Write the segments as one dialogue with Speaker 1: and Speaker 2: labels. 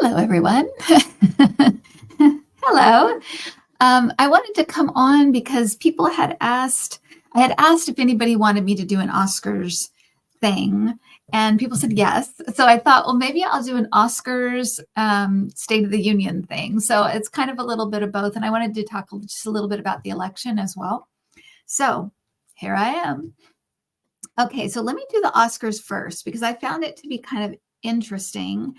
Speaker 1: Hello, everyone. Hello. I wanted to come on because people had asked, I had asked if anybody wanted me to do an Oscars thing, and people said yes. So I thought, well, maybe I'll do an Oscars State of the Union thing. So it's kind of a little bit of both. And I wanted to talk just a little bit about the election as well. So here I am. Okay, so let me do the Oscars first because I found it to be kind of interesting,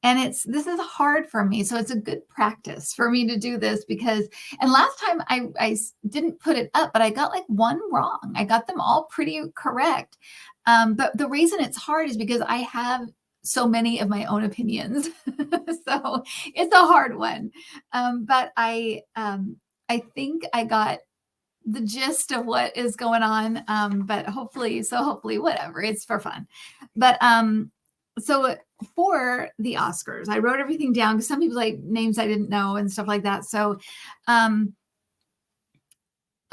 Speaker 1: and this is hard for me, so it's a good practice for me to do this because and last time I didn't put it up, but I got like one wrong. I got them all pretty correct, but the reason it's hard is because I have so many of my own opinions. So it's a hard one, but I think I got the gist of what is going on, but hopefully whatever, it's for fun. But so for the Oscars, I wrote everything down because some people like names I didn't know and stuff like that. So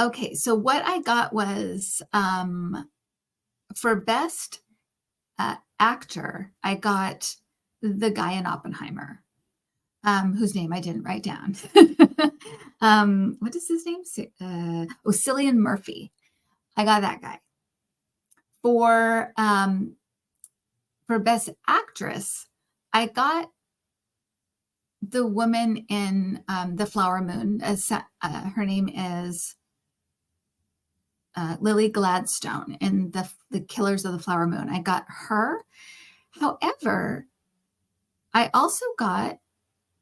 Speaker 1: okay, so what I got was for best actor, I got the guy in Oppenheimer, whose name I didn't write down. What is his name? Cillian Murphy. I got that guy. For best actress, I got the woman in The Flower Moon. Her name is Lily Gladstone in the Killers of the Flower Moon. I got her. However, I also got,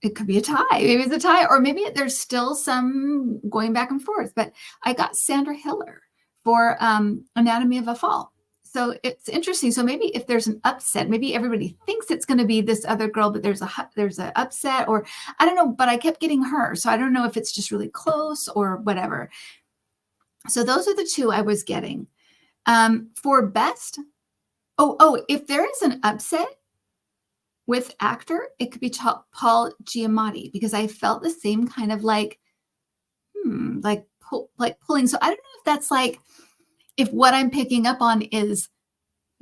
Speaker 1: it could be a tie. Maybe it's a tie, or maybe there's still some going back and forth. But I got Sandra Hiller for Anatomy of a Fall. So it's interesting. So maybe if there's an upset, maybe everybody thinks it's going to be this other girl, but there's an upset, or I don't know. But I kept getting her, so I don't know if it's just really close or whatever. So those are the two I was getting. For best, if there is an upset with actor, it could be Paul Giamatti, because I felt the same kind of like pulling. So I don't know if that's like, if what I'm picking up on is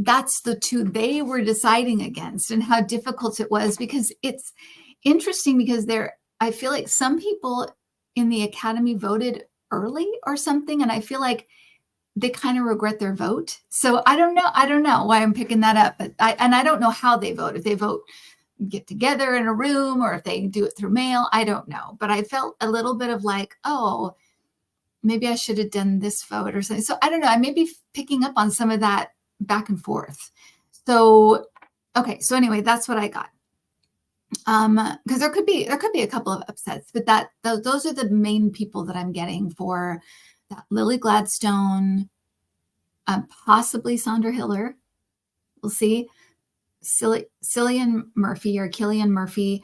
Speaker 1: that's the two they were deciding against and how difficult it was, because it's interesting because I feel like some people in the Academy voted early or something, and I feel like they kind of regret their vote. So I don't know why I'm picking that up, but I don't know how they vote. If they vote, get together in a room, or if they do it through mail, I don't know. But I felt a little bit of like, oh, maybe I should have done this vote or something. So I don't know. I may be picking up on some of that back and forth. So, okay. So anyway, that's what I got. Because there could be a couple of upsets, but those are the main people that I'm getting for that. Lily Gladstone, possibly Sandra Hiller. We'll see. Cillian Murphy,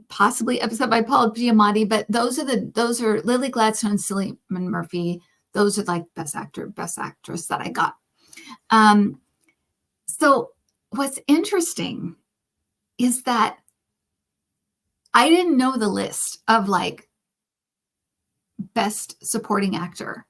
Speaker 1: possibly upset by Paul Giamatti, but those are Lily Gladstone, Cillian Murphy. Those are like best actor, best actress that I got. So what's interesting is that I didn't know the list of like best supporting actor,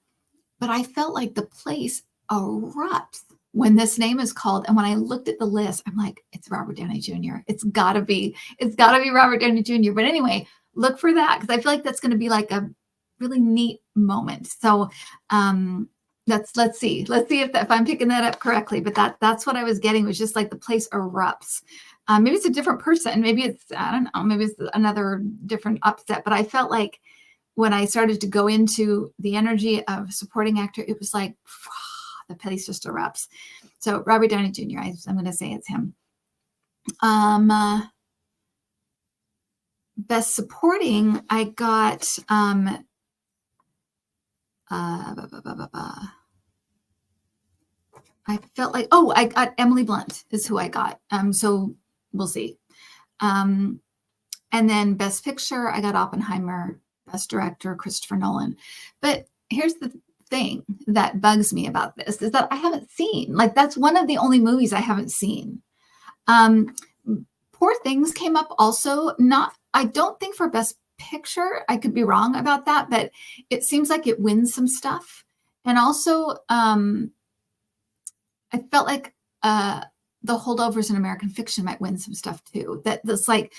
Speaker 1: but I felt like the place erupts when this name is called. And when I looked at the list, I'm like, it's Robert Downey Jr. It's gotta be Robert Downey Jr. But anyway, look for that, because I feel like that's going to be like a really neat moment. So let's see if I'm picking that up correctly. But that's what I was getting, was just like the place erupts. Maybe it's a different person. Maybe it's, I don't know, maybe it's another different upset. But I felt like when I started to go into the energy of supporting actor, it was like, the place just erupts. So Robert Downey Jr., I'm going to say it's him. Best supporting, I got I felt like, I got Emily Blunt is who I got. So we'll see. And then best picture, I got Oppenheimer. Best director, Christopher Nolan. But here's the thing that bugs me about this, is that I haven't seen, like, that's one of the only movies I haven't seen. Poor Things came up also. I don't think for best picture. I could be wrong about that, but it seems like it wins some stuff. And also, I felt like the holdovers in American fiction might win some stuff too. That's like,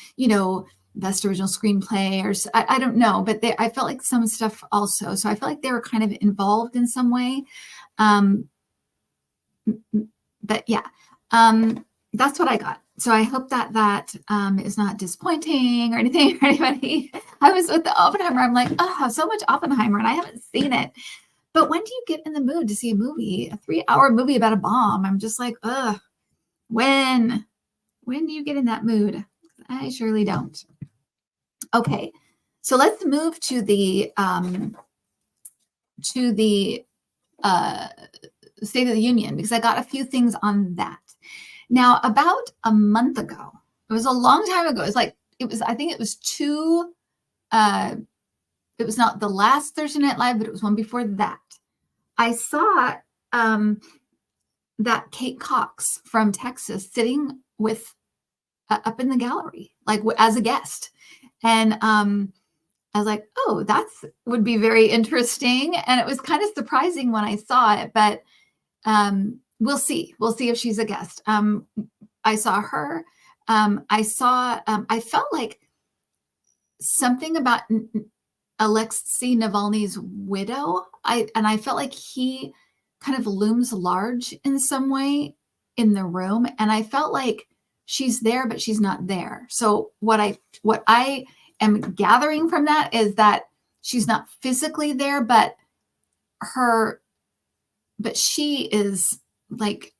Speaker 1: best original screenplay, or I don't know, but I felt like some stuff also. So I felt like they were kind of involved in some way. But yeah, that's what I got. So I hope that is not disappointing or anything for anybody. I was with the Oppenheimer. I'm like, oh, so much Oppenheimer, and I haven't seen it. But when do you get in the mood to see a movie, a 3-hour movie about a bomb? I'm just like, ugh, when do you get in that mood? I surely don't. Okay, so let's move to the State of the Union, because I got a few things on that. Now, about a month ago, it was a long time ago. I think it was it was not the last Thursday Night Live, but it was one before that. I saw that Kate Cox from Texas sitting with up in the gallery, like as a guest. And I was like, oh, would be very interesting. And it was kind of surprising when I saw it, but we'll see. We'll see if she's a guest. I saw her. I felt like something about Alexei Navalny's widow. I felt like he kind of looms large in some way in the room. And I felt like she's there, but she's not there. So what I am gathering from that is that she's not physically there, but she is like,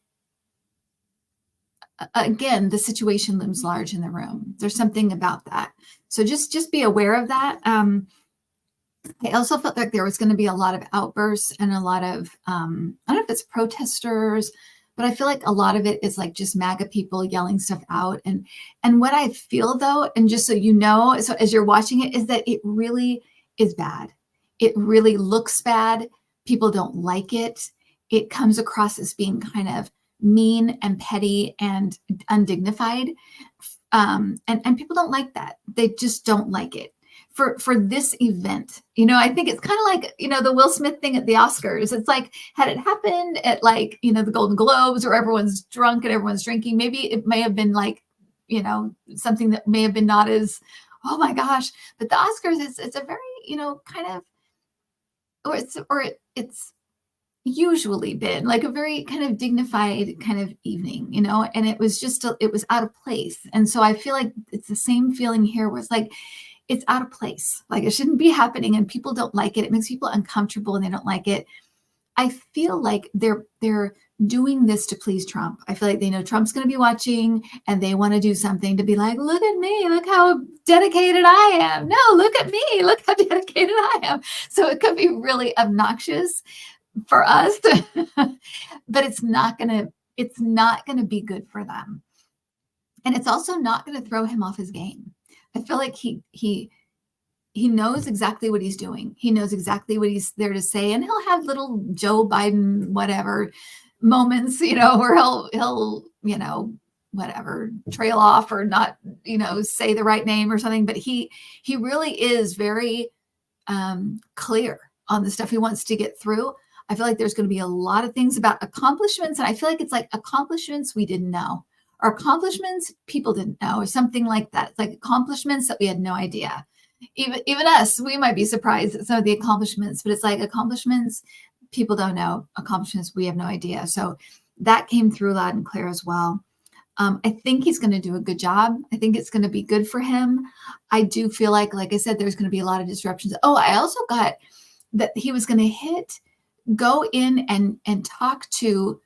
Speaker 1: again, the situation looms large in the room. There's something about that. So just be aware of that. I also felt like there was going to be a lot of outbursts and a lot of, I don't know if it's protesters, but I feel like a lot of it is like just MAGA people yelling stuff out. And what I feel though, and just so you know, so as you're watching it, is that it really is bad. It really looks bad. People don't like it. It comes across as being kind of mean and petty and undignified. And people don't like that. They just don't like it. For this event, I think it's kind of like, the Will Smith thing at the Oscars. It's like, had it happened at like, the Golden Globes where everyone's drunk and everyone's drinking, maybe it may have been like, something that may have been not as, oh my gosh. But the Oscars, it's a very, kind of, it's usually been like a very kind of dignified kind of evening, and it was just, it was out of place. And so I feel like it's the same feeling here where it's like, it's out of place. Like it shouldn't be happening and people don't like it. It makes people uncomfortable and they don't like it. I feel like they're doing this to please Trump. I feel like they know Trump's going to be watching and they want to do something to be like, look at me, look how dedicated I am. No, look at me, look how dedicated I am. So it could be really obnoxious for us, but it's not going to be good for them. And it's also not going to throw him off his game. I feel like he knows exactly what he's doing. He knows exactly what he's there to say, and he'll have little Joe Biden whatever moments, where he'll whatever trail off or not, say the right name or something. But he really is very clear on the stuff he wants to get through. I feel like there's going to be a lot of things about accomplishments, and I feel like it's like accomplishments we didn't know. Or accomplishments people didn't know, or something like that. It's like accomplishments that we had no idea. Even us, we might be surprised at some of the accomplishments, but it's like accomplishments people don't know, accomplishments we have no idea. So that came through loud and clear as well. I think he's going to do a good job. I think it's going to be good for him. I do feel like I said, there's going to be a lot of disruptions. Oh, I also got that he was going to go in and talk to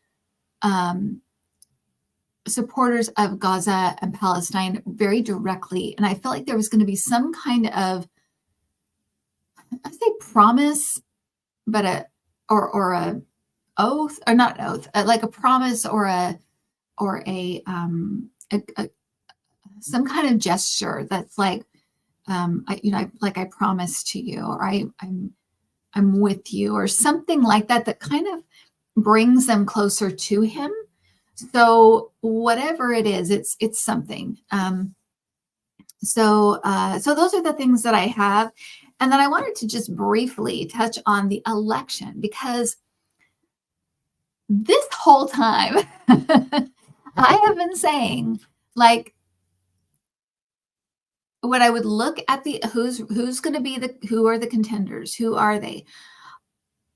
Speaker 1: supporters of Gaza and Palestine very directly. And I felt like there was going to be some kind of, I say promise, but a oath, or not oath, like a promise or some kind of gesture that's like, I promise to you, or I'm with you, or something like that, that kind of brings them closer to him. So whatever it is, it's something. So those are the things that I have. And then I wanted to just briefly touch on the election, because this whole time I have been saying, like, when I would look at the who's going to be who are the contenders, who are they?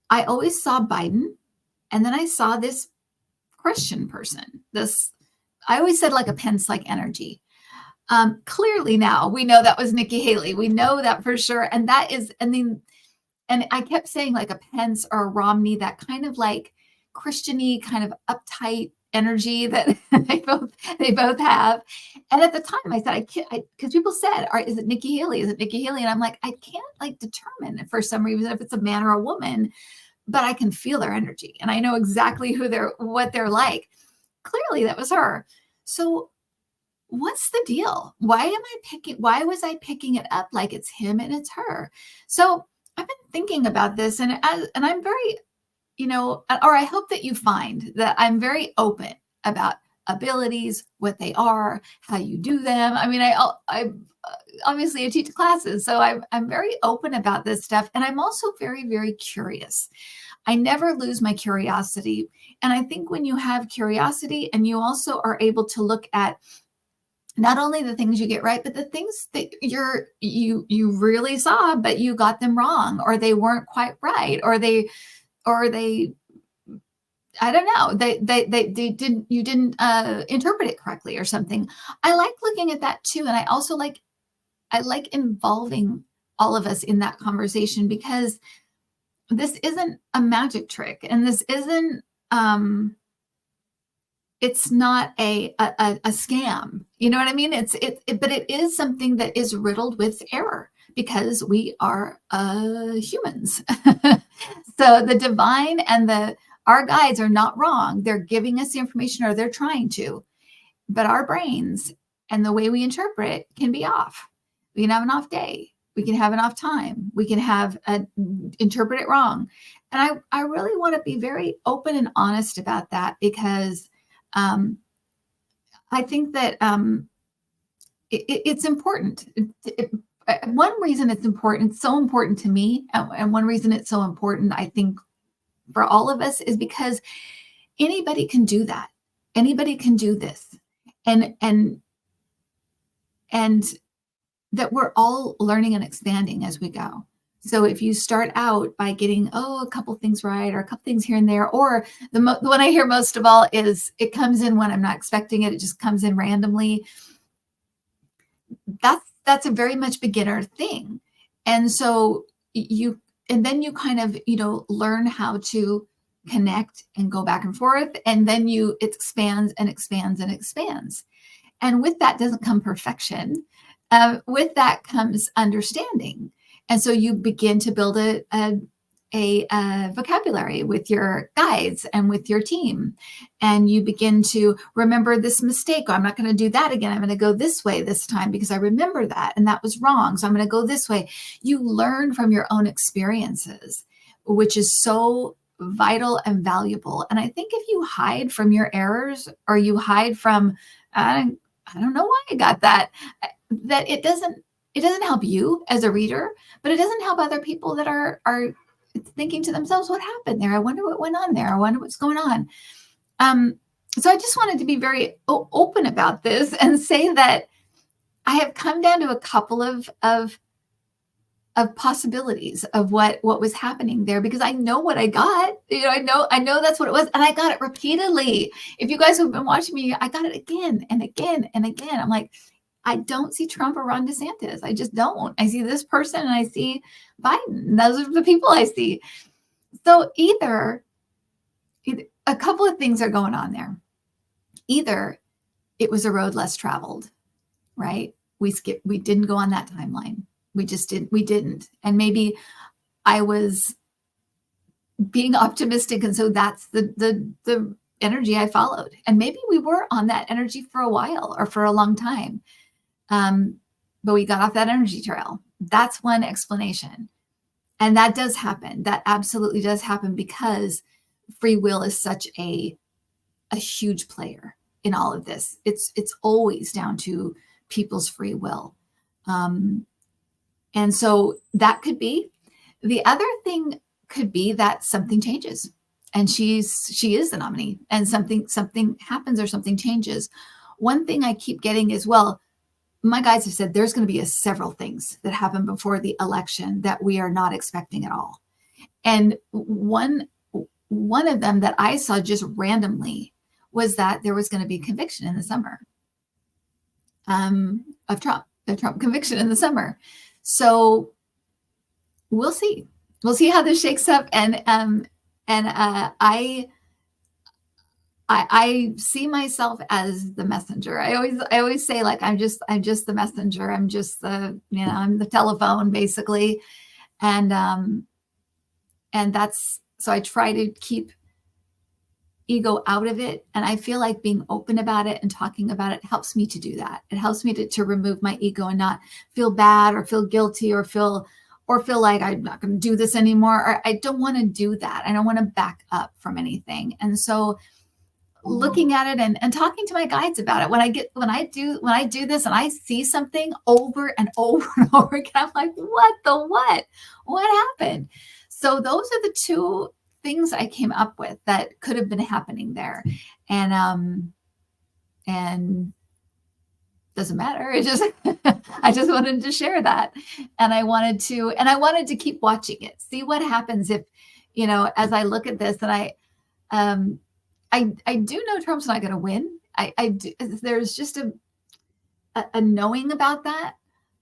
Speaker 1: I always saw Biden, and then I saw this Christian person. This I always said like a Pence-like energy. Clearly now we know that was Nikki Haley. We know that for sure, and that is, and I kept saying like a Pence or a Romney, that kind of like Christian-y, kind of uptight energy that they both have. And at the time I said, I can't, because people said, is it Nikki Haley? Is it Nikki Haley? And I'm like, I can't like determine for some reason if it's a man or a woman, but I can feel their energy and I know exactly what they're like. Clearly that was her. So what's the deal? Why was I picking it up like it's him and it's her? So I've been thinking about this, and I'm very, or I hope that you find that I'm very open about abilities, what they are, how you do them. I mean, I obviously I teach classes, so I'm very open about this stuff, and I'm also very, very curious. I never lose my curiosity, and I think when you have curiosity and you also are able to look at not only the things you get right, but the things that you really saw, but you got them wrong, or they weren't quite right, or they, I don't know, they didn't, you didn't interpret it correctly or something. I like looking at that too. And I like involving all of us in that conversation, because this isn't a magic trick, and this isn't, it's not a scam. You know what I mean? But it is something that is riddled with error, because we are humans. So the divine and our guides are not wrong. They're giving us the information, or they're trying to, but our brains and the way we interpret can be off. We can have an off day. We can have an off time. We can interpret it wrong. And I really want to be very open and honest about that, because I think that it's important. One reason it's important, it's so important to me, and one reason it's so important, I think, for all of us, is because anybody can do that. Anybody can do this, and that we're all learning and expanding as we go. So if you start out by getting, a couple things right, or a couple things here and there, or the one I hear most of all is it comes in when I'm not expecting it. It just comes in randomly. That's a very much beginner thing. And so then you kind of, learn how to connect and go back and forth. And then it expands and expands and expands. And with that doesn't come perfection. With that comes understanding. And so you begin to build a vocabulary with your guides and with your team. And you begin to remember this mistake. I'm not going to do that again. I'm going to go this way this time because I remember that, and that was wrong. So I'm going to go this way. You learn from your own experiences, which is so vital and valuable. And I think if you hide from your errors, or you hide from, I don't know why I got that it doesn't help you as a reader, but it doesn't help other people that are thinking to themselves, what happened there? I wonder what went on there. I wonder what's going on. So I just wanted to be very open about this and say that I have come down to a couple of possibilities of what was happening there, because I know what I got. I know that's what it was, and I got it repeatedly. If you guys have been watching me, I got it again and again and again. I'm like, I don't see Trump or Ron DeSantis. I just don't. I see this person and I see Biden. Those are the people I see. So either a couple of things are going on there. Either it was a road less traveled, right? We didn't go on that timeline. We didn't. And maybe I was being optimistic. And so that's the energy I followed. And maybe we were on that energy for a while or for a long time. But we got off that energy trail. That's one explanation. And that does happen. That absolutely does happen, because free will is such a huge player in all of this. It's always down to people's free will. And so that could be. The other thing could be that something changes. and she is the nominee, and something happens or something changes. One thing I keep getting is, well, my guides have said there's going to be several things that happen before the election that we are not expecting at all. And one of them that I saw just randomly was that there was going to be conviction in the summer of Trump, the Trump conviction in the summer. So we'll see. We'll see how this shakes up. And I see myself as the messenger. I always say, like, I'm just the messenger. I'm just I'm the telephone, basically. And that's, so I try to keep ego out of it. And I feel like being open about it and talking about it helps me to do that. It helps me to remove my ego and not feel bad or feel guilty or feel like I'm not going to do this anymore. Or I don't want to do that. I don't want to back up from anything. And so looking at it and talking to my guides about it, when I do this and I see something over and over and over again, I'm like, what happened? So those are the two things I came up with that could have been happening there. And doesn't matter. It just, I just wanted to share that. And I wanted to keep watching it, see what happens if, as I look at this, and I do know Trump's not going to win. I do, there's just a knowing about that.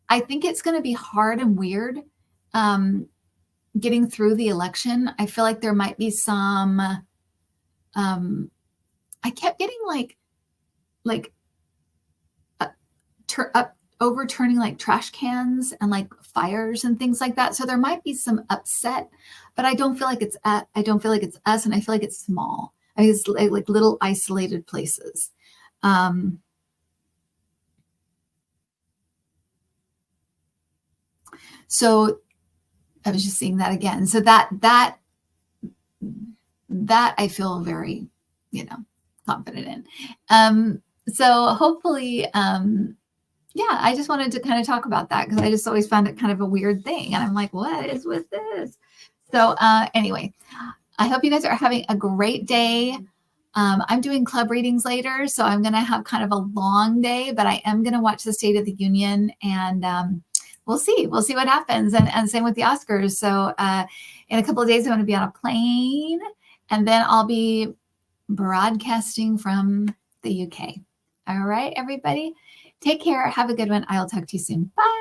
Speaker 1: I think it's going to be hard and weird getting through the election. I feel like there might be some, I kept getting overturning like trash cans and like fires and things like that. So there might be some upset, but I don't feel like it's us, and I feel like it's small. I mean, it's like little isolated places. So I was just seeing that again. So that I feel very, confident in. So hopefully, I just wanted to kind of talk about that because I just always found it kind of a weird thing. And I'm like, what is with this? So anyway, I hope you guys are having a great day. I'm doing club readings later, so I'm going to have kind of a long day, but I am going to watch the State of the Union, and we'll see what happens. And same with the Oscars. So in a couple of days, I'm going to be on a plane, and then I'll be broadcasting from the UK. All right, everybody, take care. Have a good one. I'll talk to you soon. Bye.